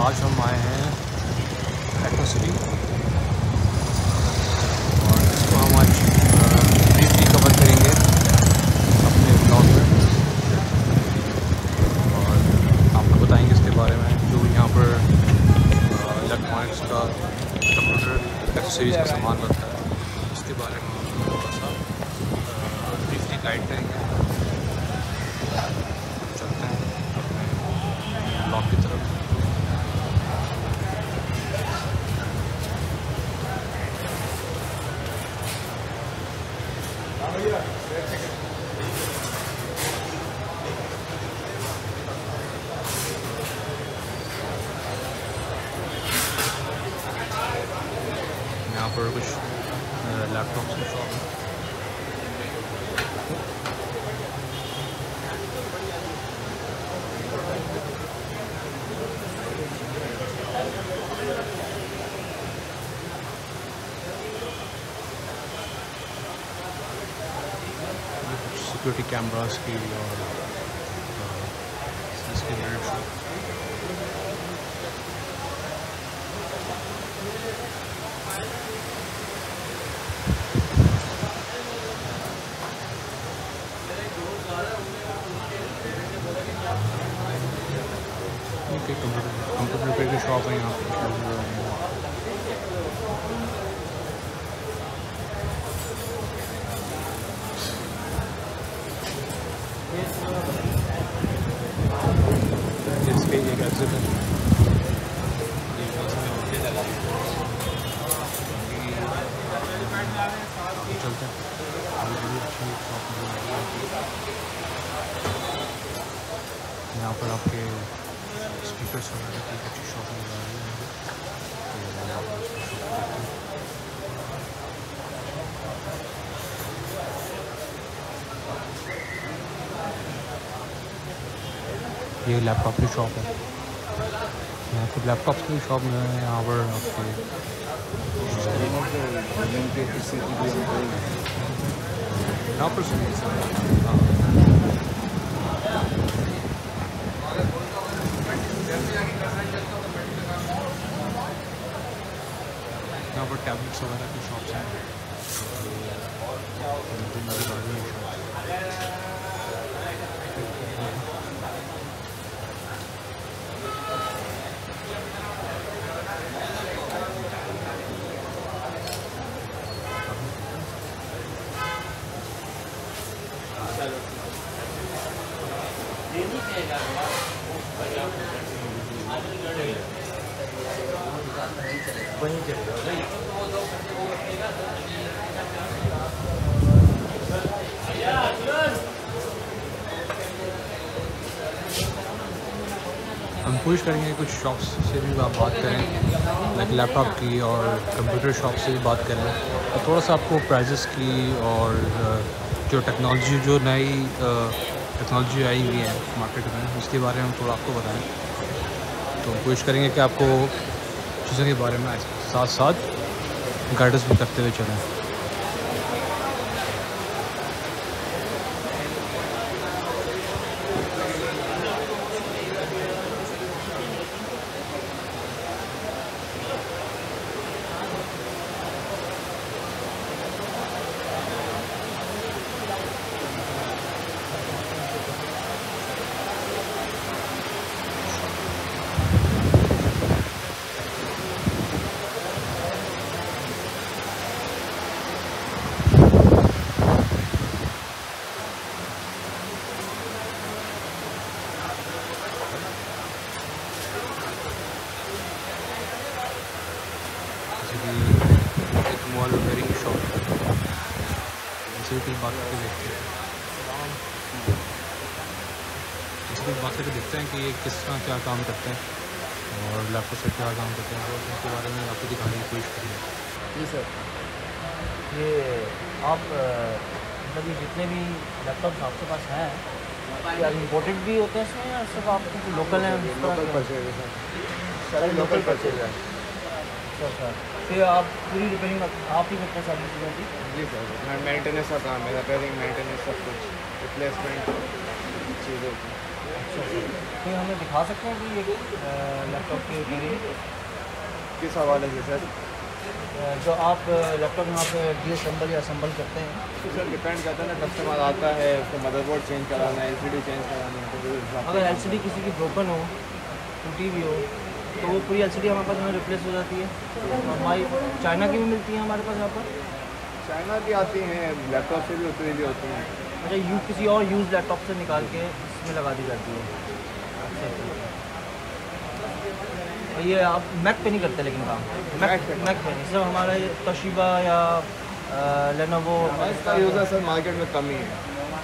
आज हम आए हैं टेक्नो सिटी और इसको हम आज ब्रीफली कवर करेंगे अपने ब्लॉग में और आपको बताएंगे इसके बारे में जो यहाँ पर इलेक्ट्रॉनिक्स का कंप्यूटर एक्सेसरीज़ का सामान बनता है उसके बारे में हम थोड़ा सा ब्रीफली गाइड करेंगे। चलते हैं अपने ब्लॉग की तरफ। यहाँ पर कुछ लैपटॉप्स की शॉप है। सिक्योरिटी कैमरास की और इसके रिलेटेड शॉप। कंप्यूटर रिपेयर की शॉप है यहाँ पर। इसके एक एग्जिट है। चलते हैं यहाँ पर आपके स्पीकर्स वगैरह की अच्छी शॉप मिल रही है। ये लैपटॉप की शॉप है। यहाँ पर लैपटॉप की शॉप में यहाँ पर आपके यहाँ पर यहाँ पर टैबलेट्स वगैरह की शॉप्स हैं। हम कोशिश करेंगे कुछ शॉप्स से भी आप बात करें, लाइक लैपटॉप की और कंप्यूटर शॉप से भी बात करें और थोड़ा सा आपको प्राइजेस की और जो टेक्नोलॉजी जो नई टेक्नोलॉजी आई हुई है मार्केट में उसके बारे में थोड़ा आपको बताएं। तो कोशिश करेंगे कि आपको चीज़ों के बारे में साथ साथ गाइडेंस भी करते हुए चलें। एक मॉल रिपेयरिंग शॉप है, इसे भी बात करके देखते हैं। इसे भी बात करके देखते हैं कि ये किस तरह क्या काम करते हैं और लैपटॉप से क्या काम करते हैं और उसके बारे में आपको दिखाने की कोशिश करेंगे। जी सर, ये आप मतलब ये जितने भी लैपटॉप आपके पास हैं क्या इम्पोर्टेड भी होते हैं इसमें या सिर्फ आपके जो लोकल हैं? लोकल परचेज है सर, सारे लोकल परचेज है। अच्छा, फिर आप पूरी रिपेयरिंग आप ही करते हैं सारी चीज़ों की? जी सर, मैं मेंटेनेंस का काम है, रिपेयरिंग, मेंटेनेंस सब कुछ, रिप्लेसमेंट चीज़ों की। अच्छा। कोई हमें दिखा सकते हैं कि ये लैपटॉप की रिपेयरिंग किस हवाले से सर? जो आप लैपटॉप यहाँ पे डीअसेंबल या असेंबल करते हैं? तो सर डिपेंड करता है ना, कस्टमर आता है उसको मदरबोर्ड चेंज कराना है, LCD चेंज करानी है, तो फिर उस हिसाब से अगर LCD किसी की ब्रोकन हो, टूटी भी हो, तो वो पूरी LCD हमारे पास यहाँ रिप्लेस हो जाती है। हमारी चाइना की भी मिलती है हमारे पास यहाँ पर। चाइना की आती हैं, लैपटॉप से भी उतरी भी होती हैं। अच्छा, किसी और यूज़ लैपटॉप से निकाल के इसमें लगा दी जाती है। अच्छा, ये आप मैक पे नहीं करते लेकिन काम? मैक पे नहीं, सिर्फ हमारा ये तोशिबा या लेनोवो इसका यूज़र सर मार्केट में कम ही है।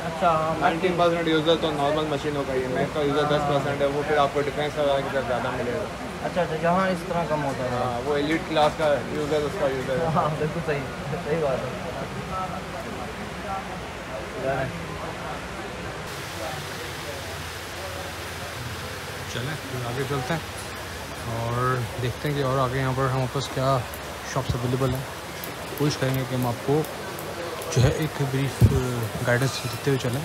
अच्छा, 90% यूज़र तो नॉर्मल मशीनों का ही है, मैक का यूज़र 10% है, वो फिर आपको डिफेंस वगैरह की तरफ ज़्यादा मिलेगा। अच्छा, जहाँ इस तरह कम होता है। हाँ, वो एलीट क्लास का यूज़र उसका यूज़र है। हाँ बिल्कुल सही, सही बात है। चलें फिर आगे चलते हैं और देखते हैं कि और आगे यहाँ पर हमारे पास क्या शॉप्स अवेलेबल हैं। कोशिश करेंगे कि हम आपको जो है एक ब्रीफ गाइडेंस देते हुए चलें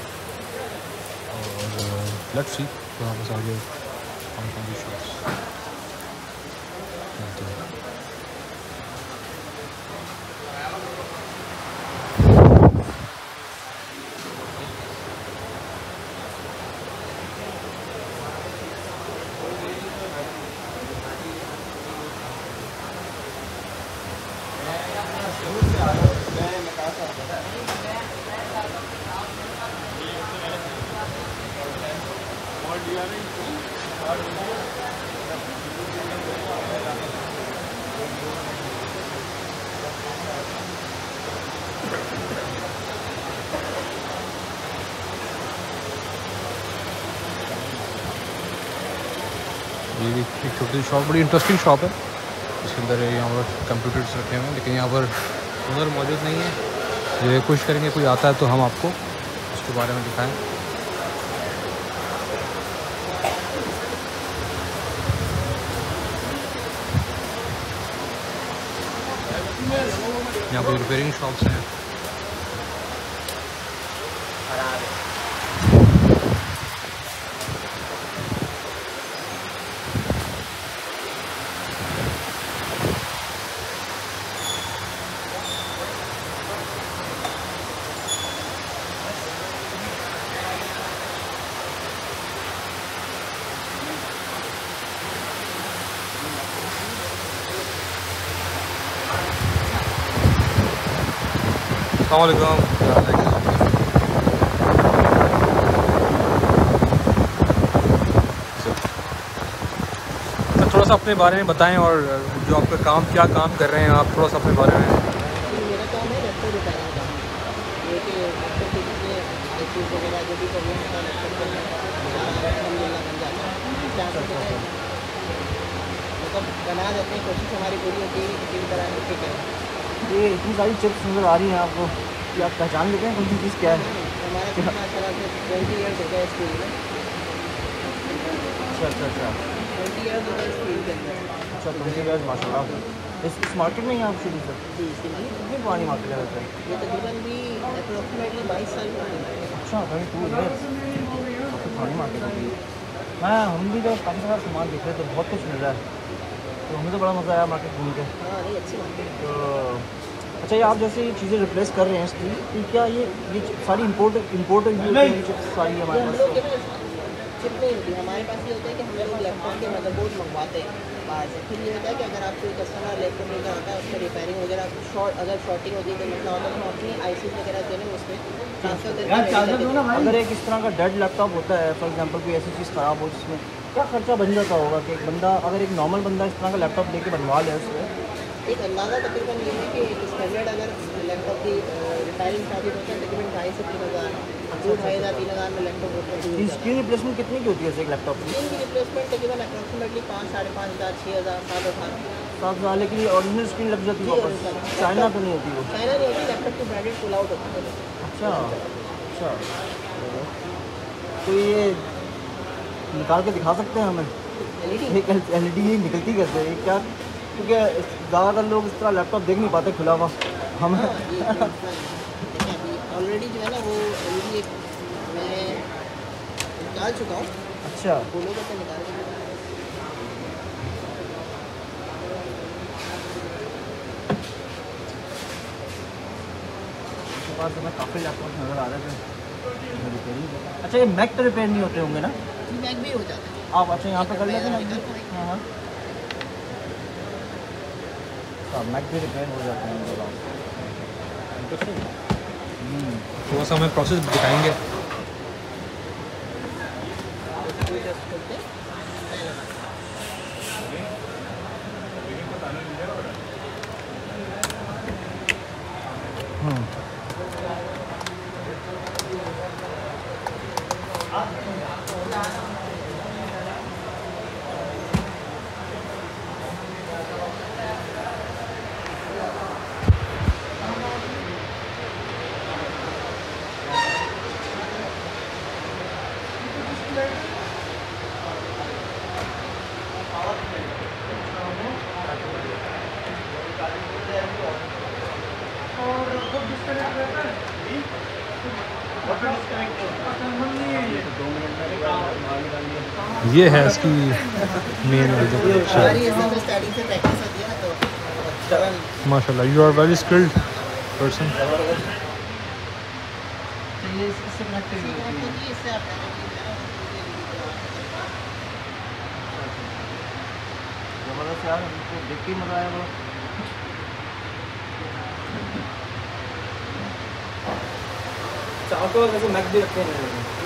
और लेट्स सी तो हमारे पास आगे कौन कौन सी शॉप्स मिलती हैं। ये भी एक छोटी शॉप, बड़ी इंटरेस्टिंग शॉप है। इसके अंदर यहाँ पर कंप्यूटर्स रखे हुए हैं, लेकिन यहाँ पर ओनर मौजूद नहीं है। ये कोशिश करेंगे कोई आता है तो हम आपको उसके बारे में दिखाएं। यहाँ पर रिपेयरिंग शॉप्स हैं। अस्सलामुअलैकुम। तो थोड़ा सा अपने बारे में बताएं और जो आपका क्या काम कर रहे हैं आप, थोड़ा सा अपने बारे में। मेरा काम है लैपटॉप रिपेयरिंग का। ये कि लैपटॉप के जितने आईसीज वगैरह जो भी प्रॉब्लम होता है लैपटॉप के अलहमदिल्ला बन जाता है। क्या मतलब बना देते हैं, कोशिश हमारी पूरी होती है कि किसी भी तरह ठीक है। ये इतनी सारी चिप्स नज़र आ रही हैं आपको, कि आप पहचान लेते हैं कौन सी चीज़ क्या है? हमारे पास माशाल्लाह से 20 ईयर्स हो गए इस फील्ड में। अच्छा अच्छा अच्छा 20 ईयर्स हो गए इस फील्ड के अंदर। अच्छा, 20 ईयर्स माशाल्लाह। इस मार्केट में ही आप शुरू से जी इसीलिए कितनी पुरानी मार्केट है वैसे? ये तकरीबन भी अप्रोक्सीमेटली 22 साल पुरानी है। अच्छा, 22 ईयर्स, काफ़ी पुरानी मार्केट होगी। मैं हम भी जब काफ़ी सारा सामान देख रहे तो बहुत कुछ मिल रहा है, तो हमें तो बड़ा मज़ा आया मार्केट घूम के। हाँ नहीं अच्छी मार्केट है। तो अच्छा, ये आप जैसे ये चीज़ें रिप्लेस कर रहे हैं इसकी, तो क्या ये सारी इम्पोर्ट सारी हमारे हम पास? लोग के पास चिप नहीं होती, हमारे पास ये होता है कि हम लोग लैपटॉप के मदरबोर्ड मंगवाते हैं बाहर से। फिर ये होता है कि अगर आप कोई कस्टमर लैपटॉप लेकर आता है उसका रिपेयरिंग वगैरह अगर शॉर्टिंग होती है तो मतलब होता है हम अपनी आईसीज वगैरह जो है उसमें ट्रांसफर करके अगर एक इस तरह का डेड लैपटॉप होता है, फॉर एग्जांपल कोई ऐसी चीज़ ख़राब हो जिसमें क्या खर्चा बन जाता होगा कि एक बंदा, अगर एक नॉर्मल बंदा इस तरह का लैपटॉप लेके बनवा ले उससे? एक अंदाज़ा तकरीबन ये है कि एक स्टैंडर्ड अगर लैपटॉप की रिपेयरिंग चार्जेस होते हैं तकरीबन 2,500 से 3,000, 2,500 3,000 में लैपटॉप होता है। इसकी रिप्लेसमेंट कितनी की होती है एक लैपटॉप की? स्क्रीन की रिप्लेसमेंट तकरीबन अप्रॉक्सीमेटली 5,000, 5,500, 6,000, 7,000। 7,000 लेकिन ये ओरिजिनल स्क्रीन लग जाती है वापस? चाइना तो नहीं होती वो? चाइना नहीं होती, लैपटॉप की ब्रांडेड पुल आउट होती है। अच्छा अच्छा, तो ये निकाल के दिखा सकते हैं हमें? एक LED निकलती कैसे है क्या? क्योंकि ज़्यादातर लोग इस तरह लैपटॉप देख नहीं पाते खुला हुआ। हम ऑलरेडी जो है ना वो LED मैं डाल चुका हूँ। अच्छा खोलोगे तो निकाल के पास हमें काफ़ी लैपटॉप नज़र आ रहे थे रिपेयरिंग। अच्छा ये मैक तो रिपेयर नहीं होते होंगे ना? बैग भी हो जाता है। आप अच्छा यहाँ पे कर लेते हैं? हाँ हाँ मैक भी रिपेयर हो जाते हैं। थोड़ा सा हमें प्रोसेस दिखाएंगे। ये है इसकी मेन हमारी इसमें तो स्टार्टिंग से प्रैक्टिस होती है ना तो माशाल्लाह। You are very skilled person. इससे आप ज़बरदस्त यार, हमको देख के मज़ा आया बड़ा। चारों वैसे मैक भी रखते हैं।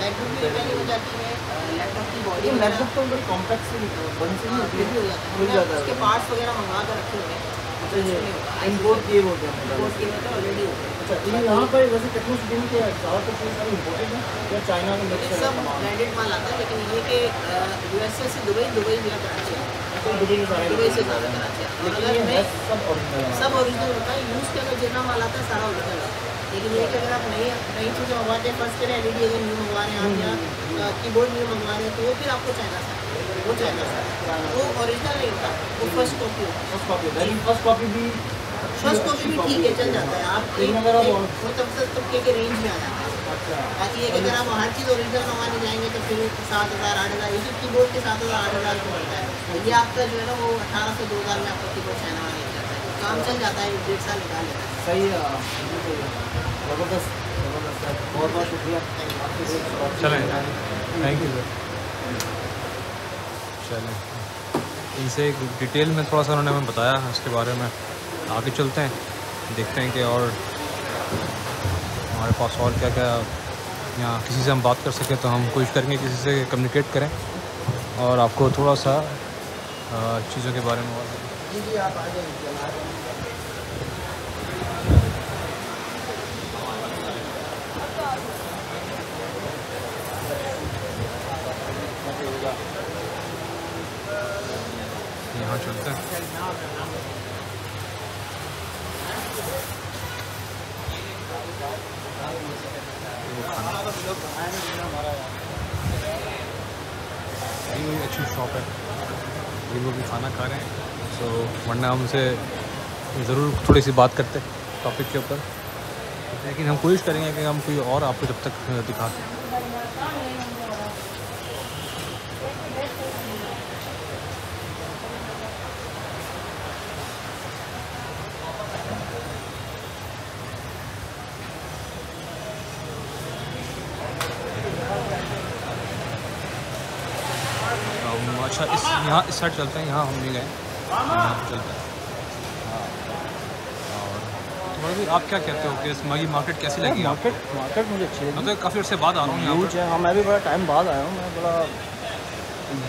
मैकबुक भी रिपेयर हो जाती है, लैपटॉप की बॉडी मैकबुक तो बड़ी कॉम्पैक्ट सी बन सी नहीं होती हो है, जाता खुल है। जाता उसके है। पार्ट्स वगैरह मंगवा कर रखे हुए हैं। अच्छा ये इंपोर्ट किए होते हैं। कोर्स के लिए ऑलरेडी हो गए। अच्छा ये यहाँ पर वैसे टेक्नो सिटी में क्या ज़्यादातर चीज़ सारी इम्पोर्टेड है या चाइना में मिक्स है सब सामान? ब्रांडेड माल आता है, लेकिन ये कि यूएसए से दुबई मेरा कराची है। अच्छा दुबई में सारे दुबई से ज़्यादा कराची है। और लेकिन अगर ये मैं है सब ओरिजिनल है। सब ओरिजिनल होता है। यूज़ के अगर जितना माल आता है सारा ओरिजिनल होता है। लेकिन ये कि अगर आप नई चीज़ें मंगवाते हैं, फर्स्ट करें एलईडी अगर न्यू मंगवा रहे हैं आप या कीबोर्ड न्यू मंगवा रहे हैं, तो वो फिर आपको चाइना से वो चाइना से वो ओरिजिनल नहीं होता, वो फर्स्ट कॉपी होता है। फर्स्ट कॉपी है, फर्स्ट कॉपी भी फर्स्ट कॉपी भी ठीक है, चल जाता है। आप लेकिन अगर आप वो तबके के रेंज में आ जाता है। अच्छा बाकी ये कि अगर आप हर चीज़ ओरिजिनल मंगवाने जाएंगे तो फिर 7,000 8,000 इसी कीबोर्ड के 7,000 8,000 को पड़ता है। ये आपका जो है ना वो 18 से 2,000 में आपका कीबोर्ड चाइना वाला मिल जाता है। काम चल जाता है, 1.5 साल निकाल लेता है। सही है, बिल्कुल ज़बरदस्त ज़बरदस्त है। बहुत बहुत शुक्रिया। चलें, थैंक यू सर। चलें, इनसे एक डिटेल में थोड़ा सा उन्होंने हमें बताया इसके बारे में। आगे चलते हैं, देखते हैं कि और हमारे पास और क्या क्या यहाँ किसी से हम बात कर सकें, तो हम कोशिश करेंगे किसी से कम्युनिकेट करें और आपको थोड़ा सा चीज़ों के बारे में जी जी आप आ जाइए। यहाँ चलते हैं। ये अच्छी शॉप है, ये लोग भी खाना खा रहे हैं। सो वरना हमसे ज़रूर थोड़ी सी बात करते टॉपिक के ऊपर, लेकिन हम कोशिश करेंगे कि हम कोई और आपको जब तक दिखा सकें। अच्छा इस साइड चलते हैं, यहाँ हम नहीं गए, यहाँ पे चलते हैं। और तो आप क्या कहते हो कि इस मगी मार्केट कैसी लगी आपको? मार्केट मुझे अच्छी लगी। मैं तो काफ़ी अर्से बाद आ रहा हूँ यहाँ यूज पर। है, हाँ मैं भी बड़ा टाइम बाद आया हूँ। मैं बड़ा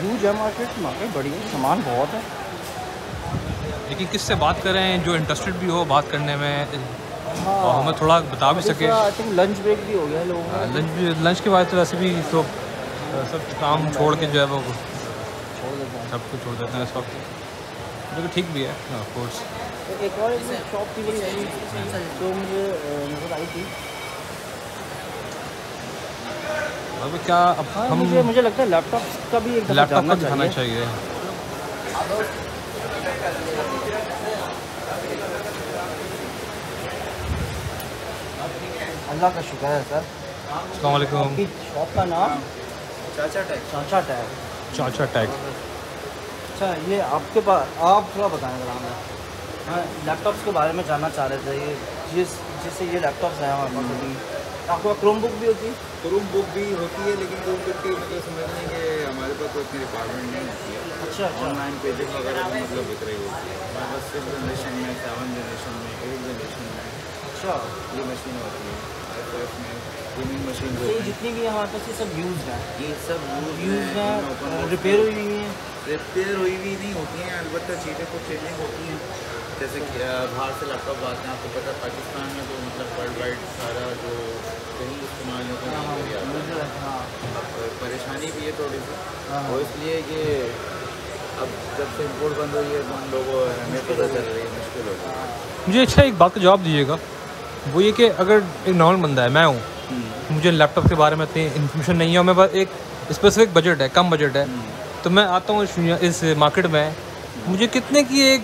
यूज है मार्केट बड़ी है, सामान बहुत है। लेकिन किससे बात करें जो इंटरेस्टेड भी हो बात करने में, हाँ और हमें थोड़ा बता भी सके। आई थिंक लंच ब्रेक भी हो गया लोगों का। लंच के बाद तो वैसे भी तो सब काम छोड़ के जो है वो छोड़ देते हैं। सब कुछ छोड़ देते हैं इस वक्त, जो कि ठीक भी है ऑफ कोर्स। एक और शॉप थी बड़ी नई तो मुझे नजर आई थी। अब क्या अब हाँ, हम मुझे लगता है लैपटॉप का भी एक लैपटॉप का दिखाना चाहिए। अल्लाह का शुक्र है सर। अस्सलाम वालेकुम। आपकी शॉप का नाम चाचा टैग। चाचा टैग। अच्छा, ये आपके पास आप थोड़ा बताएं जरा हमें। हाँ, लैपटॉप्स के बारे में जानना चाह रहे थे। ये जैसे ये लैपटॉप्स हैं हमारे पास अभी, आपके पास क्रोम बुक भी होती है? क्रोम बुक भी होती है, लेकिन क्रोम बुक की मतलब समझ लें कि हमारे पास तो इतनी रिक्वायरमेंट नहीं होती है। अच्छा। ऑनलाइन पेजेस वगैरह तो मतलब बिक रही होती है हमारे पास 6 जनरेशन में, 7 जनरेशन में, 8 जनरेशन में। अच्छा, ये मशीन होती है IFF में गेमिंग मशीन। तो ये जितनी भी हमारे पास ये सब यूज़ हैं, ये सब यूज़ हैं, रिपेयर हुई हुई हैं? रिपेयर हुई भी नहीं होती हैं, अलबत्ता चीज़ें कुछ चेंजिंग होती हैं। जैसे कि बाहर से लैपटॉप आते हैं, आपको पता है पाकिस्तान में तो मतलब वर्ल्ड वाइड सारा जो कहीं इस्तेमाल होता है, अब परेशानी भी है थोड़ी सी। तो इसलिए कि अब जब से इम्पोर्ट बंद हुई है तो हम लोगों हमें पता चल रही है, मुश्किल हो रही है। मुझे अच्छा एक बात का जवाब दीजिएगा, वो ये कि अगर एक नॉर्मल बंदा है, मैं हूँ, मुझे लैपटॉप के बारे में इतनी इन्फॉर्मेशन नहीं है और मेरे पास एक स्पेसिफिक बजट है, कम बजट है, तो मैं आता हूँ इस मार्केट में, मुझे कितने की एक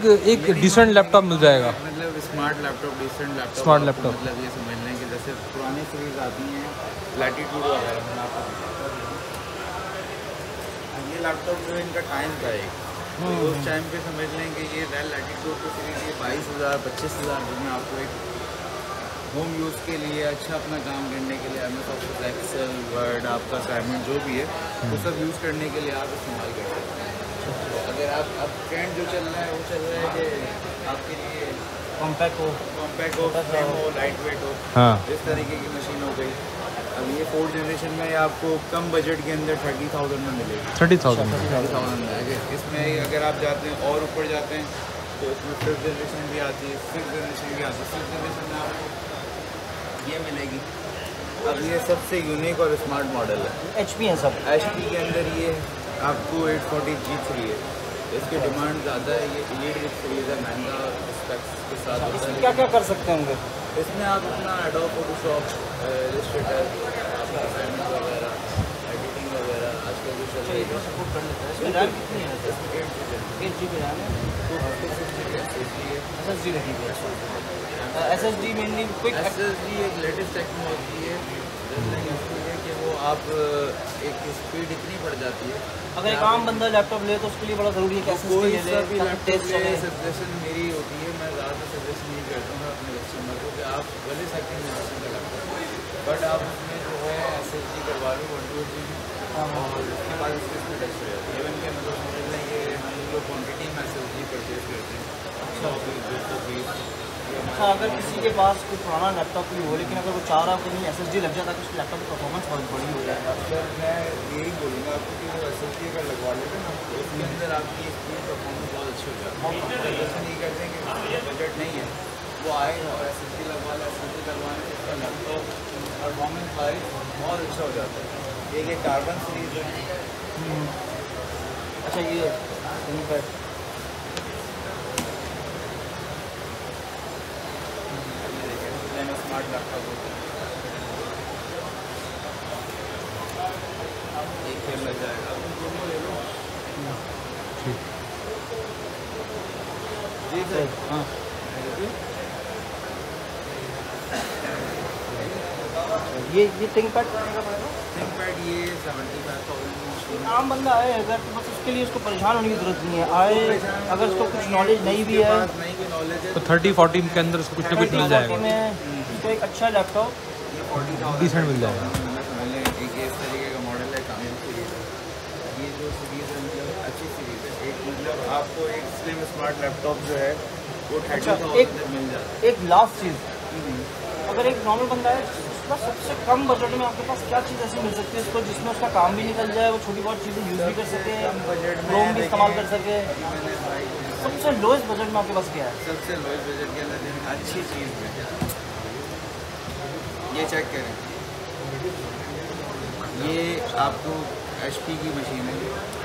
डिसेंट लैपटॉप मिल जाएगा? मतलब smart laptop, decent laptop, smart laptop मतलब ये समझ लें कि जैसे पुरानी सीरीज आती हैं लैटिट्यूड वगैरह में, ये लैपटॉप जो है इनका टाइम का एक तो उस टाइम पे समझ लें कि ये डेल लैटिट्यूड की सीरीज ये 22,000 25,000 जिसमें आपको एक होम यूज़ के लिए अच्छा अपना काम करने के लिए MS ऑफिस, एक्सेल, वर्ड, आपका असाइनमेंट जो भी है वो सब यूज़ करने के लिए आप इस्तेमाल कर सकते हैं। तो अगर आप अब ट्रेंड जो चल रहा है वो चल रहा है कि आपके लिए कॉम्पैक्ट हो, स्लिम हो, लाइट वेट हो, हाँ। इस तरीके की मशीन हो गई। अब ये 4th जनरेशन में आपको कम बजट के अंदर 30,000 में मिलेगी। 30,000 30,000 में इसमें अगर आप जाते हैं और ऊपर जाते हैं तो इसमें 5th जनरेशन भी आती है, 6th जनरेशन भी आती है। 6th जनरेशन में आपको ये मिलेगी। अब ये सबसे यूनिक और स्मार्ट मॉडल है, HP है सब। HP के अंदर ये आपको 840 G3 है, इसकी डिमांड ज़्यादा है। ये एलीट बुक सीरीज़ है, महंगा स्पेक्स के साथ होता इसमें है। क्या क्या कर सकते होंगे? इसमें आप अपना एडोब फोटोशॉप, इलस्ट्रेटर, आपका असाइनमेंट वगैरह, एडिटिंग वगैरह आजकल जो चल रही है सपोर्ट कर लेता है। इसमें रैम कितनी है? इसमें 8 8 GB रैम है, 256 GB SSD है। SSD लगी हुई है। SSD मेनली क्विक SSD एक लेटेस्ट टेक्नोलॉजी है, जिसमें इसलिए है कि वो आप एक स्पीड इतनी बढ़ जाती है। अगर एक आम बंदा लैपटॉप ले तो उसके लिए बड़ा ज़रूरी है कि SSD कोई ले सा भी ले, लैपटॉप टेस्ट ले, चले। सजेशन मेरी होती है, मैं ज़्यादा सजेशन नहीं करता हूँ अपने कस्टमर को कि आप भले सेकंड जनरेशन का लैपटॉप, बट आप उसमें जो है SSD करवा लो 128 GB और उसके बाद उसकी स्पीड अच्छी हो जाती है। इवन के मतलब समझ लें कि हम लोग क्वान्टिटी में SSD परचेज करते हैं, 120 अच्छा, अगर किसी के पास कोई पुराना लैपटॉप भी हो लेकिन अगर वो चाह रहा हो कि SSD लग जाता है तो उसके लैपटॉप की परफॉर्मेंस बहुत बड़ी हो जाएगा। सर मैं यही बोलूँगा आपको कि वो SSD अगर लगवा लेते ना तो उसके अंदर आपकी स्पीड परफॉर्मेंस बहुत अच्छी हो जाती है। ऐसा नहीं करते हैं कि बजट नहीं है, वो आए और SSD लगवा ले, SSD लगवाने से उसका लैपटॉप परफॉर्मेंस वाइज बहुत अच्छा हो जाता है। ये कार्बन सीरीज है। अच्छा, ये स्मार्ट लैपटॉप होता है, एक खेल लग जाएगा, दोनों ले लो। जी सर, हाँ, ये थिंकपैड कितने का पड़ेगा? थिंकपैड ये 75,000 की मशीन है। आम बंदा आए अगर तो बस उसके लिए उसको परेशान होने की जरूरत नहीं है। आए अगर उसको कुछ नॉलेज नहीं भी है नहीं भी नॉलेज है तो 30-40 के अंदर उसको कुछ ना कुछ मिल जाएगा, में उसको एक अच्छा लैपटॉप ये 40,000 डिसेंट मिल जाएगा। एक इस तरीके का मॉडल है, कामिल सीरीज है। ये जो सीरीज है मतलब अच्छी सीरीज है। एक मतलब आपको एक स्लिम स्मार्ट लैपटॉप जो है वो 30,000 में मिल जाता है। एक लास्ट चीज़, अगर एक नॉर्मल बंदा है उसका सबसे कम बजट में आपके पास क्या चीज़ ऐसी मिल सकती है इसको जिसमें उसका काम भी निकल जाए, वो छोटी बहुत चीज़ें यूज़ भी कर सके, क्रोम भी इस्तेमाल कर सके? सबसे लोएस्ट बजट में आपके पास क्या है? सबसे लोएस्ट बजट के अंदर लेकिन अच्छी चीज़ में ये चेक करें, ये आपको HP की मशीन है।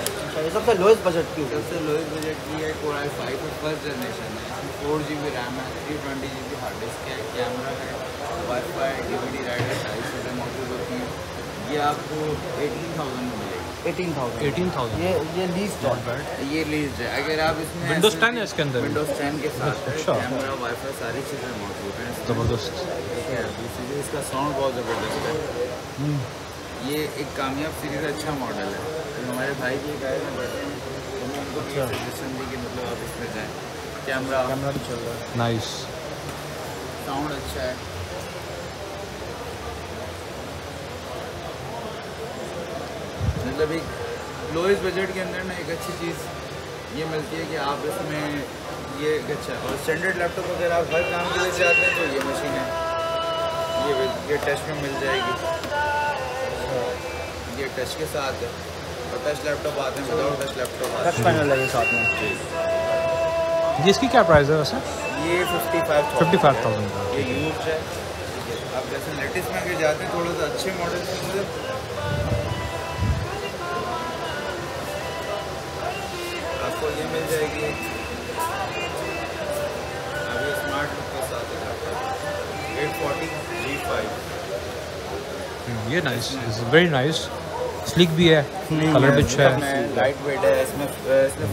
अच्छा, ये सबसे लोएस्ट बजट की? सबसे लोएस्ट बजट की है, Core i5 फर्स्ट जनरेशन है। इसमें 4 GB रैम है, 320 GB हार्ड डिस्क है, कैमरा है, वाईफाई, DVD राइडर, सारी चीज़ें मौजूद होती हैं। ये आपको 18,000 में मिलेगी। 18,000 ये लीस्ट है? ये लीज है। अगर आप इसमें विंडोज़ 10 है इसके अंदर? विंडोज़ 10 के साथ अच्छा। कैमरा, वाईफाई सारी चीज़ें मौजूद हैं। ज़बरदस्त। ठीक है, दूसरी चीज़ इसका साउंड बहुत ज़बरदस्त है। ये एक कामयाब सीरीज़ अच्छा मॉडल है। तो हमारे भाई भी एक आए हैं बड़े, तो मैं उनको भी सजेशन दी कि मतलब आप इसमें जाएँ। कैमरा भी चल रहा है। नाइस। साउंड अच्छा है। मतलब एक लोएस्ट बजट के अंदर ना एक अच्छी चीज़ ये मिलती है कि आप इसमें ये एक अच्छा और स्टैंडर्ड लैपटॉप अगर आप हर काम के लिए चाहते हैं तो ये मशीन है, ये टच में मिल जाएगी। ये टच के साथ है और टच लैपटॉप आते हैं, विदाउट टच लैपटॉप आते टच पैनल लगे साथ में। ये इसकी क्या प्राइस है वैसे? हैं। ये 55,000 55,000 ये यूज है। आप जैसे लेटेस्ट में अगर जाते हैं थोड़ा सा अच्छे मॉडल के अंदर आपको ये मिल जाएगी। अभी स्मार्ट लुक के साथ है लैपटॉप 840 G5। ये नाइस, वेरी नाइस, स्लिक भी है, कलर भी अच्छा है, लाइट वेट है, इसमें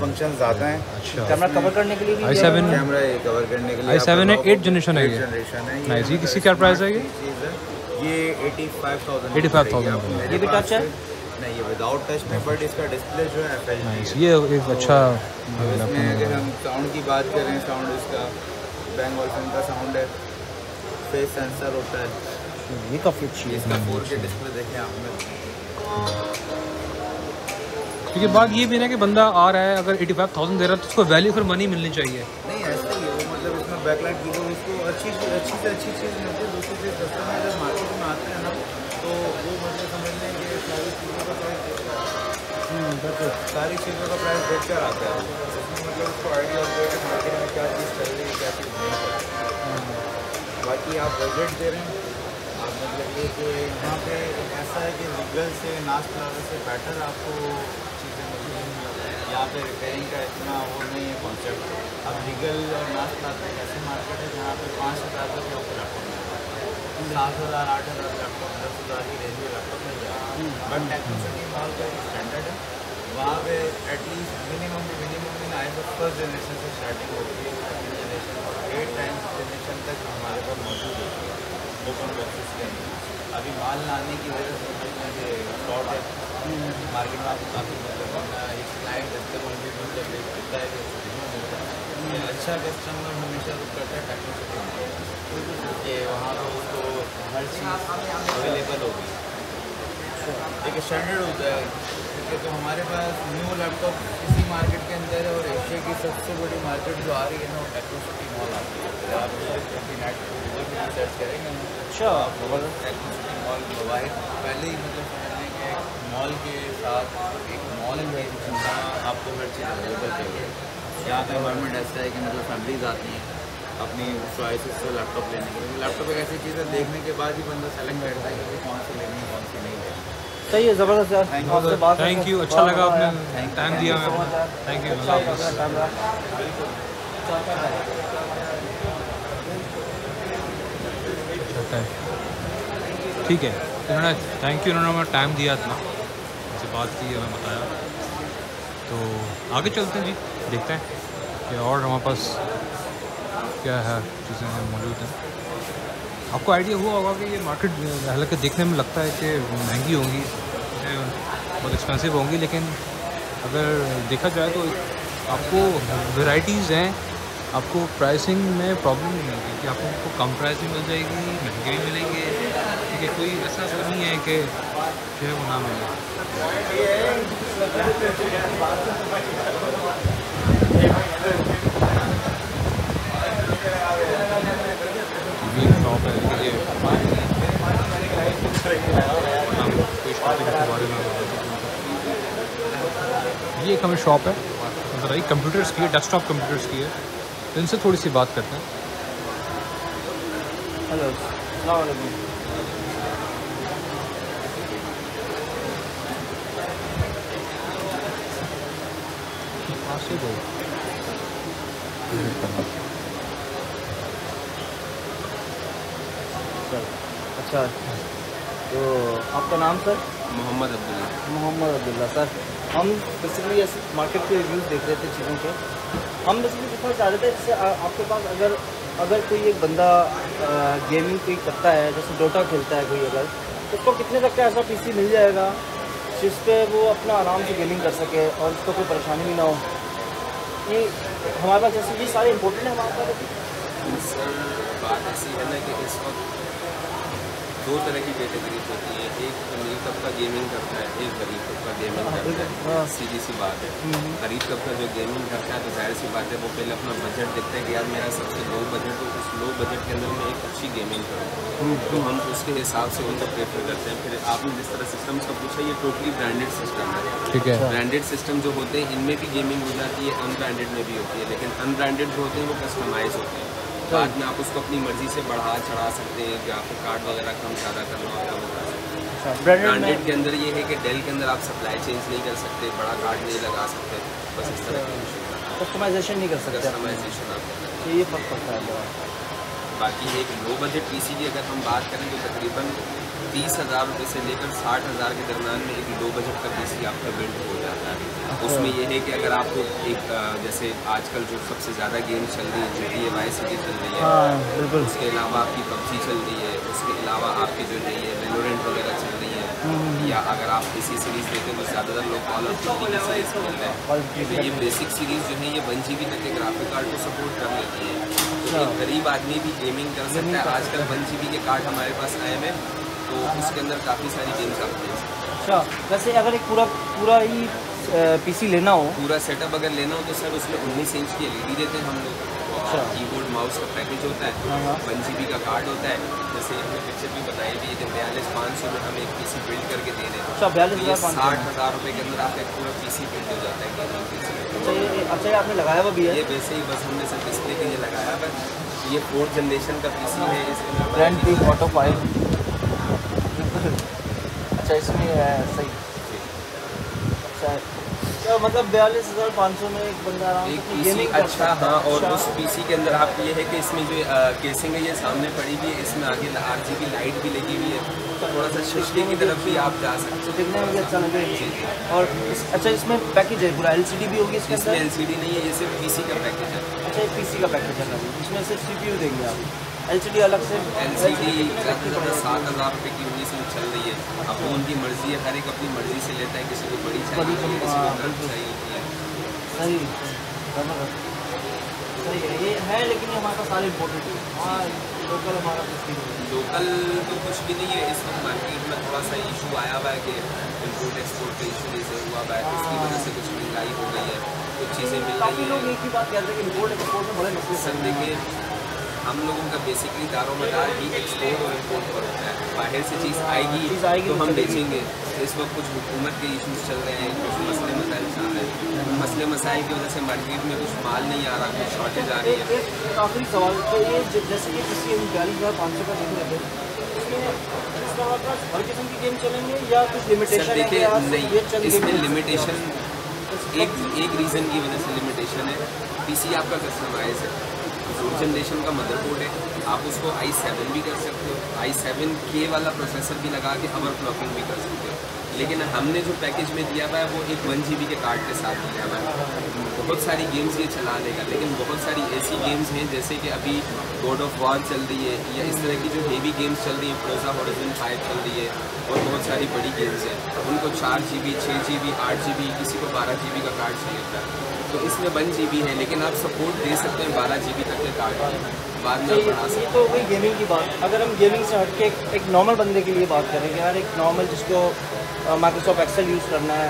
फंक्शन ज़्यादा हैं। अच्छा। कैमरा कवर करने के लिए भी i7 कैमरा ये कवर करने के लिए i7 है, 8 जनरेशन है ये। जनरेशन है। नाइस। ये किसी क्या प्राइस है ये? ये 85,000 85,000 ये भी टच है? नहीं, ये विदाउट टच में, बट इसका डिस्प्ले जो है FHD नाइस। है। ये एक अच्छा अब इसमें अगर हम साउंड की बात करें, साउंड इसका Bang Olufsen का साउंड है, फेस सेंसर होता है, ये काफ़ी अच्छी है। इसका 4K डिस्प्ले देखें आपने। क्योंकि बात ये भी है ना कि बंदा आ रहा है, अगर 85,000 दे रहा है तो उसको वैल्यू फॉर मनी मिलनी चाहिए। नहीं ऐसा ही है वो, मतलब इसमें बैकलाइट की उसको अच्छी से अच्छी चीज़ मिलती है। दूसरी चीज़ कस्टमर जब मार्केट में आते हैं ना तो वो मतलब समझ लें कि सारी चीज़ों का प्राइस देख कर आता है। इसमें मतलब उसको आइडिया होता है कि मार्केट में क्या चीज़ चल रही है, क्या चीज़ नहीं चल रही। बाकी आप बजट दे रहे हैं, आप मतलब ये कि यहाँ पे ऐसा है कि रीगल से नाज प्लाजा से बेटर आपको चीज़ें मिलती हैं। यहाँ पे रिपेयरिंग का इतना वो नहीं है कॉन्सेप्ट। अब रीगल और नाज प्लाजा एक ऐसी मार्केट है जहाँ पे 5,000 के ऊपर लैपटॉप मिलता है, 7,000 8,000 लैपटॉप, 10,000 की रेंज में लैपटॉप मिल जाएगा। बट टेक्नोसिटी मॉल का एक स्टैंडर्ड है, वहाँ पे at least minimum I first generation से स्टार्टिंग होती है, सेकंड जनरेशन और 8 टाइम्स जनरेशन तक हमारे पास मौजूद होती है ओपन बॉक्सेस के अंदर। अभी माल लाने की वजह से समझना कि शॉर्ट है मार्केट में, आपको काफ़ी मतलब एक क्लाइंट कस्टमर भी मतलब देख सकता है कि अच्छा कस्टमर हमेशा रुक करता है टेक्नोसिटी कि वहाँ पर उसको हर चीज़ अवेलेबल होगी, एक स्टैंडर्ड होता है। ठीक है, तो हमारे पास न्यू लैपटॉप इसी मार्केट के अंदर है और एशिया की सबसे बड़ी मार्केट जो आ रही है ना वो टेक्नोसिटी मॉल आती है। आप नेट गूगल में सर्च करेंगे ना, अच्छा टेक्नोसिटी मॉल मोबाइल पहले ही मतलब समझने के एक मॉल के साथ एक मॉल में आपको हर चीज़ अवेलेबल चाहिए। यहाँ का एनवायरमेंट ऐसा है कि मतलब फैमिलीज आती हैं अपनी चॉइसेस से लैपटॉप लेने के लिए। लैपटॉप एक ऐसी चीज़ है देखने के बाद ही बंदा सेलेक्ट करता है कि कौन सी लेनी है कौन सी नहीं लेनी। सही है, ज़बरदस्त यार। आपसे बात करके थैंक यू, अच्छा लगा आपने Thank टाइम दिया हमें। Thank you. अच्छा लगा कैमरा। ठीक है, इन्होंने थैंक यू, इन्होंने हमें टाइम दिया इतना, उनसे बात की, हमें बताया। तो आगे चलते हैं जी, देखते हैं कि और हमारे पास क्या है चीज़ें मौजूद हैं। आपको आइडिया हुआ होगा कि ये मार्केट हालांकि देखने में लगता है कि महंगी होंगी, बहुत एक्सपेंसिव होंगी, लेकिन अगर देखा जाए तो आपको वैरायटीज़ हैं, आपको प्राइसिंग में प्रॉब्लम नहीं होगी कि आपको कम प्राइस में मिल जाएगी, महंगे भी मिलेंगे। ठीक है, कोई ऐसा नहीं है कि जो है वो ना मिले। शॉप है, ये ये एक हमें शॉप है, बताइए कंप्यूटर्स की है, डेस्कटॉप कंप्यूटर्स की है, तो इनसे थोड़ी सी बात करते हैं। हेलो, अस्सलाम वालेकुम। अच्छा, तो आपका नाम सर? मोहम्मद अब्दुल्ला। मोहम्मद अब्दुल्ला सर। हम बेसिकली ऐसे मार्केट के रिव्यूज़ देख रहे थे चीज़ों के। हम बेसिकली पूछना चाह रहे थे जैसे आपके पास अगर कोई एक बंदा गेमिंग कोई करता है, जैसे डोटा खेलता है कोई अगर, उसको कितने तक का ऐसा पीसी मिल जाएगा जिस पे वो अपना आराम से गेमिंग कर सके और उसको कोई परेशानी भी ना हो? ये हमारे पास जैसे ये सारे इम्पोर्टेंट है हमारे पास। सर बात ऐसी है ना कि इस वक्त दो तरह की कैटेगरी होती है, एक अमीर तबका गेमिंग करता है, एक गरीब तबका गेमिंग करता है। सीधी सी बात है, गरीब तबका जो गेमिंग करता है तो जाहिर सी बात है वो पहले अपना बजट देखते हैं कि यार मेरा सबसे लो बजट, तो उस लो बजट के अंदर मैं एक अच्छी गेमिंग करूँ, तो हम उसके हिसाब से उनको प्रेफर करते हैं। फिर आपने जिस तरह सिस्टम का पूछा, ये टोटली ब्रांडेड सिस्टम है। ठीक है। ब्रांडेड सिस्टम जो होते हैं इनमें भी गेमिंग हो जाती है, अनब्रांडेड में भी होती है, लेकिन अनब्रांडेड जो होते हैं वो कस्टमाइज होते हैं। बाद में आप उसको अपनी मर्ज़ी से बढ़ा चढ़ा सकते हैं, ग्राफिक कार्ड वगैरह कम ज़्यादा करना होता है वो कर सकते हैं। ब्रांडेड के अंदर ये है कि डेल के अंदर आप सप्लाई चेंज नहीं कर सकते, बड़ा कार्ड नहीं लगा सकते, बस इस तरह की कस्टमाइजेशन नहीं कर सकते, कस्टमाइजेशन आप कर सकते तो ये फर्क पड़ता है। हैं। बाकी एक लो बजट पीसी की अगर हम बात करें तो तकरीबन 30,000 रुपये से लेकर 60,000 के दरम्यान में एक लो बजट का पीसी आपका बिल्ड हो जाता है। उसमें यह है कि अगर आपको एक जैसे आजकल जो सबसे ज़्यादा गेम चल रही है GTA Vice City चल रही है, बिल्कुल, उसके अलावा आपकी PUBG चल रही है, उसके अलावा आपकी जो है ये Valorant वगैरह चल रही है, या अगर आप किसी सीरीज़ देखें तो ज़्यादातर लोग Call of Duty की सीरीज़ खेल रहे हैं, तो ये बेसिक सीरीज़ जो है ये 1 GB तक के ग्राफिक कार्ड को सपोर्ट कर लेती है। तो एक गरीब आदमी भी गेमिंग कर सकता है। आजकल 1 GB के कार्ड हमारे पास आए हैं, तो उसके अंदर काफ़ी सारी गेम्स आप खेल सकते हैं। अच्छा, वैसे अगर एक पूरा ही पीसी लेना हो, पूरा सेटअप अगर लेना हो तो सर उसमें 19 इंच की LED देते हैं हम लोग, और कीबोर्ड माउस का पैकेज होता है, 1 GB का कार्ड होता है। जैसे हमने पिक्चर भी बताई थी कि 42,500 में हम एक पीसी बिल्ड करके दे रहे हैं। अच्छा, 42,500 60,000 रुपये के अंदर आपका एक पूरा पीसी बिल्ड हो जाता है गेमिंग पीसी। अच्छा, ये आपने लगाया हुआ भी है? ये वैसे ही बस हमने सिर्फ डिस्प्ले के लिए लगाया है। ये 4th जनरेशन का पीसी है, इसके अंदर ब्रांड पी ऑटो फाइल। अच्छा, इसमें है सही। अच्छा, तो मतलब 42,500 में एक बंदा आराम एक से पीसी गेमिंग कर अच्छा, सकता है। हाँ। और उस पीसी के अंदर आप ये है कि इसमें जो केसिंग है ये सामने पड़ी हुई है, इसमें आगे RGB लाइट भी लगी हुई है, थोड़ा सा शिफ्टिंग की तरफ भी आप जा सकते हैं, दिखने में भी अच्छा लगेगा। और अच्छा, इसमें पैकेज है पूरा, LCD भी होगी इसके इसमें अंदर? LCD नहीं है, ये सिर्फ पीसी का पैकेज है। अच्छा, ये पीसी का पैकेज है, इसमें सिर्फ CPU देंगे आप, LCD अलग से? LCD ज़्यादा से ज़्यादा 7,000 रुपये की 19 इंच चल रही है। अब वो उनकी मर्ज़ी है, हर एक अपनी मर्ज़ी से लेता है, किसी को बड़ी चाहिए, किसी को कम चाहिए होती है। सही सही है, ये है, लेकिन ये हमारे पास सारे इम्पोर्टेंट है। हाँ, लोकल हमारा लोकल तो कुछ भी नहीं है इस वक्त मार्केट में, थोड़ा सा इशू आया हुआ है कि इम्पोर्ट एक्सपोर्ट का इशू जैसे हुआ हुआ है, इसकी वजह से कुछ महंगाई हो गई है, कुछ चीज़ें मिल काफ़ी रही लोग हैं। एक ही बात कहते हैं कि इम्पोर्ट एक्सपोर्ट में बड़े मसले सर देखिए, हम लोगों का बेसिकली दारोमदार ही एक्सपोर्ट और इम्पोर्ट पर होता है। बाहर से चीज़ आएगी तो हम बेचेंगे। इस वक्त कुछ हुकूमत के इश्यूज चल रहे हैं, कुछ मसले मसाइल चल रहे हैं, मसले मसाइल की वजह से मार्केट में कुछ माल नहीं आ रहा, कुछ शॉर्टेज आ रही है। एक आखिरी सवाल, तो ये जैसे कि किसी 42,500 का देख रहे थे, इसमें हमारे पास हर किस्म की गेम चलेंगे या कुछ सर लिमिटेशन है? देखिए, नहीं, इसमें लिमिटेशन एक रीज़न की वजह से लिमिटेशन है। पीसी आपका कस्टमाइज है, 4th जनरेशन का मदरबोर्ड है, आप उसको i7 भी कर सकते हो, i7K वाला प्रोसेसर भी लगा के ओवर क्लॉकिंग भी कर सकते हो। लेकिन हमने जो पैकेज में दिया हुआ है वो एक 1 GB के कार्ड के साथ दिया हुआ है। बहुत सारी गेम्स ये चला देगा, लेकिन बहुत सारी ऐसी गेम्स हैं जैसे कि अभी गॉड ऑफ वॉर चल रही है, या इस तरह की जो हेवी गेम्स चल रही हैं, फोर्जा होराइजन 5 चल रही है, और बहुत सारी बड़ी गेम्स हैं, उनको 4 GB, 6 GB, 8 GB, किसी को 12 GB का कार्ड चाहिए होता है। तो इसमें 1 GB है, लेकिन आप सपोर्ट दे सकते हैं 12 GB तक के कार्ड बाद में बढ़ा सकते हैं। ये तो वही गेमिंग की बात। अगर हम गेमिंग से हट के एक नॉर्मल बंदे के लिए बात करें कि यार एक नॉर्मल जिसको माइक्रोसॉफ्ट एक्सेल यूज़ करना है,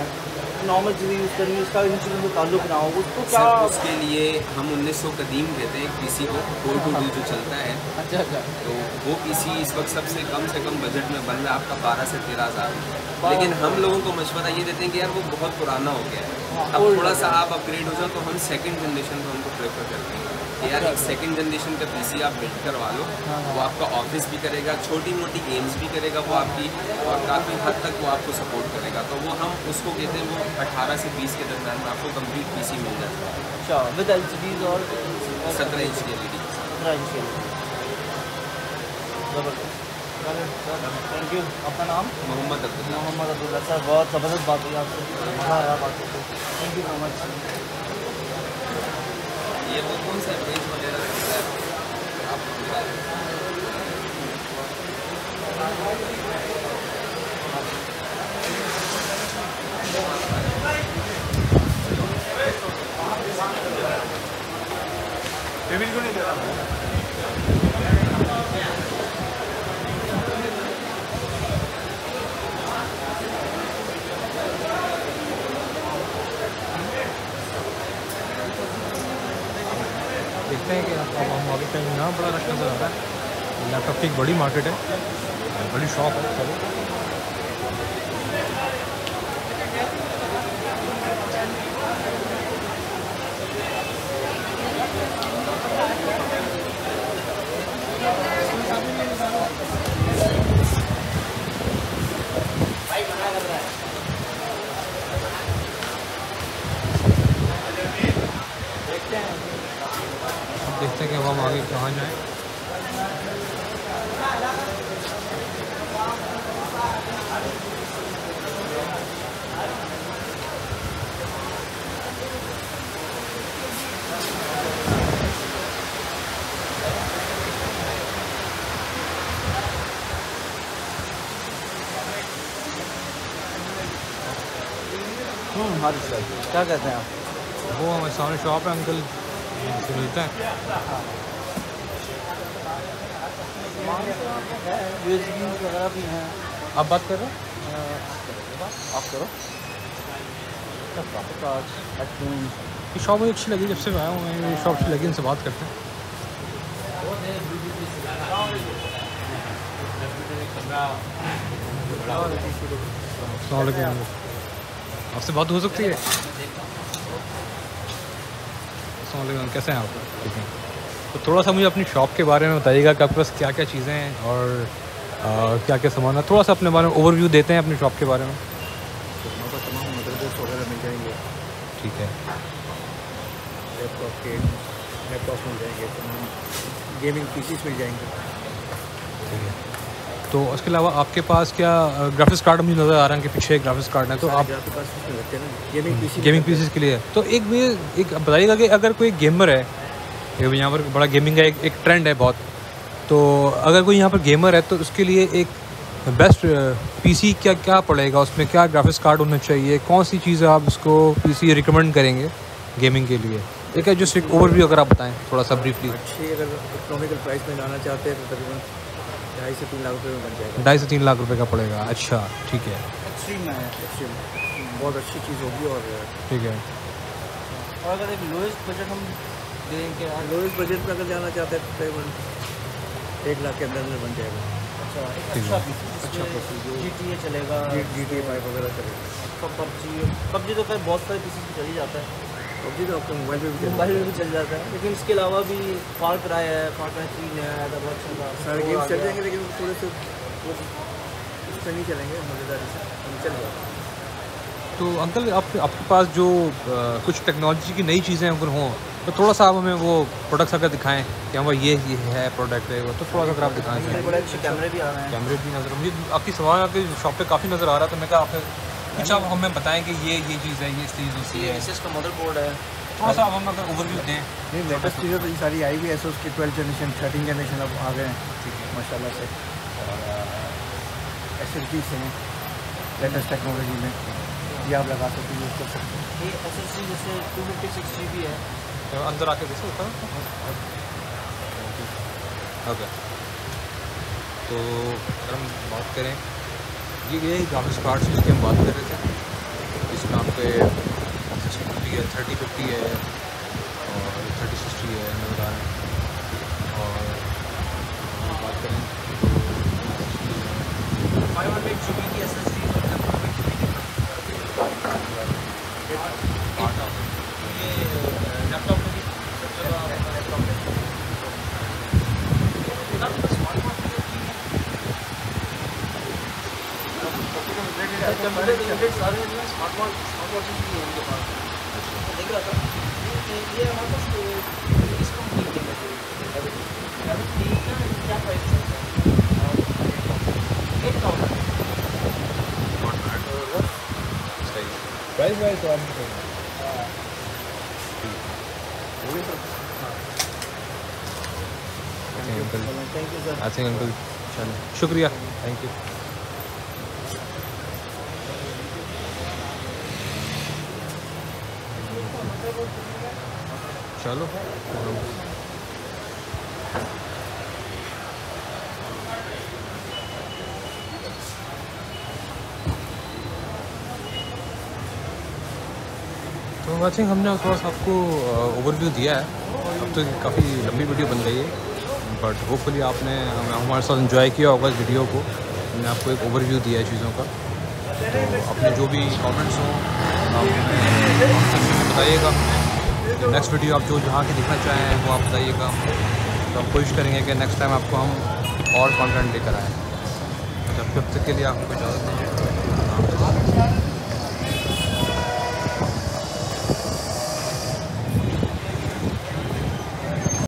नॉर्मल चीज़ें यूज़ करनी है, उसका इन चीज़ों से ताल्लुक ना हो, उसको क्या? सर उसके लिए हम 1900 कदीम कहते हैं एक पीसी को, 422 जो चलता है। अच्छा, तो वो पीसी इस वक्त सबसे कम बजट में बन रहा है आपका 12 से 13,000। लेकिन हम लोगों को मशवरा ये देते हैं कि यार वो बहुत पुराना हो गया है, अब थोड़ा सा आप अपग्रेड हो जाओ, तो हम 2nd जनरेशन को उनको प्रेफर करते हैं कि यार एक 2nd जनरेशन का पीसी आप बिल्ड करवा लो, वो आपका ऑफिस भी करेगा, छोटी मोटी गेम्स भी करेगा वो आपकी, और काफ़ी हद तक वो आपको सपोर्ट करेगा। तो वो हम उसको कहते हैं वो 18 से 20 के दरम्यान में आपको कंप्लीट पीसी मिल जाता है। अच्छा, विद LCDs और 17 इंच की LED। 17 इंच की। ज़बरदस्त, थैंक यू। आपका नाम? मोहम्मद अब्दुल्ला। मोहम्मद अब्दुल्ला। सर बहुत ज़बरदस्त बात हुई आपसे, मज़ा आया बात करके, थैंक यू सो मच। ये वो कौन सा पेज वगैरह आपको देखते हैं कि अब हम आगे कहीं यहाँ बड़ा रश नज़र आ रहा है। लैपटॉप की एक बड़ी मार्केट है, बड़ी शॉप है। चलो देखते हैं कि अब हम आगे कहाँ जाएं। हारिस भाई क्या कहते हैं आप? वो हमारे सामने शॉप है, अंकल से मिलते हैं। USB वगैरह भी हैं। आप बात कर रहे हो? आप करो। ये शॉप मुझे अच्छी लगी, जब से मैं आया हूँ मैं, ये शॉप अच्छी लगी, इनसे बात करते हैं। अस्सलाम वालेकुम, आपसे बात हो सकती है? अस्सलाम वालेकुम, कैसे हैं आप? ठीक है। तो थोड़ा सा मुझे अपनी शॉप के बारे में बताइएगा कि आपके पास क्या क्या चीज़ें हैं और क्या क्या सामान है। थोड़ा सा अपने बारे में ओवरव्यू देते हैं अपनी शॉप के बारे में। हमारे पास तमाम मदरबोर्ड्स वगैरह मिल जाएंगे, ठीक है। लैपटॉप मिल जाएंगे, तमाम गेमिंग पीसीस मिल जाएंगे। ठीक है। तो उसके अलावा आपके पास क्या ग्राफिक्स कार्ड मुझे नज़र आ रहा है कि पीछे ग्राफिक्स कार्ड है, तो आप आपके पास उसमें लगते हैं ना गेमिंग गेमिंग पीसीस के लिए। तो एक बताइएगा कि अगर कोई गेमर है, यहाँ पर बड़ा गेमिंग का एक ट्रेंड है बहुत, तो अगर कोई यहाँ पर गेमर है तो उसके लिए एक बेस्ट पीसी क्या क्या पड़ेगा, उसमें क्या ग्राफिक्स कार्ड होना चाहिए, कौन सी चीज़ें आप उसको पीसी रिकमेंड करेंगे गेमिंग के लिए? एक है जस्ट एक ओवरव्यू अगर आप बताएं थोड़ा सा ब्रीफली। अच्छी अगर इकोनॉमिकल प्राइस में लाना चाहते हैं तो तकरीबन 2.5 से 3 लाख रुपये में बन जाएगा। 2.5 से 3 लाख रुपए का पड़ेगा। अच्छा, ठीक है, एक्सट्रीम में है। एक्चुअली बहुत अच्छी चीज़ होगी। और ठीक है। और अगर एक लोएस्ट बजट हम देंगे, लोएस्ट बजट में अगर जाना चाहते हैं तो तकरीबन 1 लाख के अंदर में बन जाएगा। अच्छा एक ठीक है। अच्छा GTA चलेगा, GTA 5 वगैरह चलेगा। पबजी तो खैर बहुत सारे पीसी चल ही जाता है, पबजी तो आपको मोबाइल पे भी चलेगा। मोबाइल में भी चल जाता है। लेकिन इसके अलावा भी फार क्राई है, फार क्राई 3 है, बहुत अच्छा सारे गेम्स चल जाएंगे, लेकिन थोड़े से वो उस पर नहीं चलेंगे मज़ेदारी से, हम चल जाएगा। तो अंकल आपके पास जो कुछ टेक्नोलॉजी की नई चीज़ें अगर हों तो थोड़ा सा आप हमें वो प्रोडक्ट्स अगर दिखाएं कि हाँ भाई ये है प्रोडक्ट है वो, तो थोड़ा सा अगर आप दिखाएं। बड़े अच्छे कैमरे भी आ रहे हैं। कैमरे भी नज़र, मुझे आपकी सामान आपकी शॉप पे काफ़ी नज़र आ रहा था, तो मैं कहा आप कुछ आप हमें बताएं कि ये चीज़ है, ये चीज़ होती है। एसएस का मदरबोर्ड है। थोड़ा सा आप हमें अगर ओवरव्यू दें। नहीं, लेटेस्ट चीज़ें तो ये सारी आई हुई है। एसोस की 12th जनरेशन 13 जनरेशन अब आ गए हैं, ठीक है माशाल्लाह से। SSD से हैं लेटेस्ट टेक्नोलॉजी में, ये आप लगा सकते हैं, यूज़ कर सकते हैं। ये SSD जैसे 256 GB है। तो अंदर आके देखो होता। ओके, तो अगर हम बात करें ये ग्राफिक्स कार्ड्स जिसकी हम बात कर रहे थे, इसमें आपके 6050 है, 3050 है और 3060 है नज़र आ रहे हैं। और बात करें तो 500 GB की SSD लैपटॉप में भी स्मार्ट वॉचेस भी हैं उनके पास। देख रहा था ये हमारे पास इस कंपनी के क्या प्राइस है? 8000। प्राइस वाइज तो आप thank you sir. I think uncle, चलो शुक्रिया, थैंक यू। चलो तो आई थिंक हमने थोड़ा सा आपको ओवरव्यू दिया है। अब तो काफ़ी लंबी वीडियो बन गई है, बट होपफुली आपने हमारे साथ एंजॉय किया होगा इस वीडियो को। हमने आपको एक ओवरव्यू दिया है चीज़ों का। तो अपने जो भी कमेंट्स हों आप कमेंट सेक्शन में बताइएगा। नेक्स्ट वीडियो आप जो जहाँ की दिखना चाहें वो आप बताइएगा, तो हम कोशिश करेंगे कि नेक्स्ट टाइम आपको हम और कंटेंट लेकर आएँ। जब तक के लिए आपको इजाज़त दीजिए।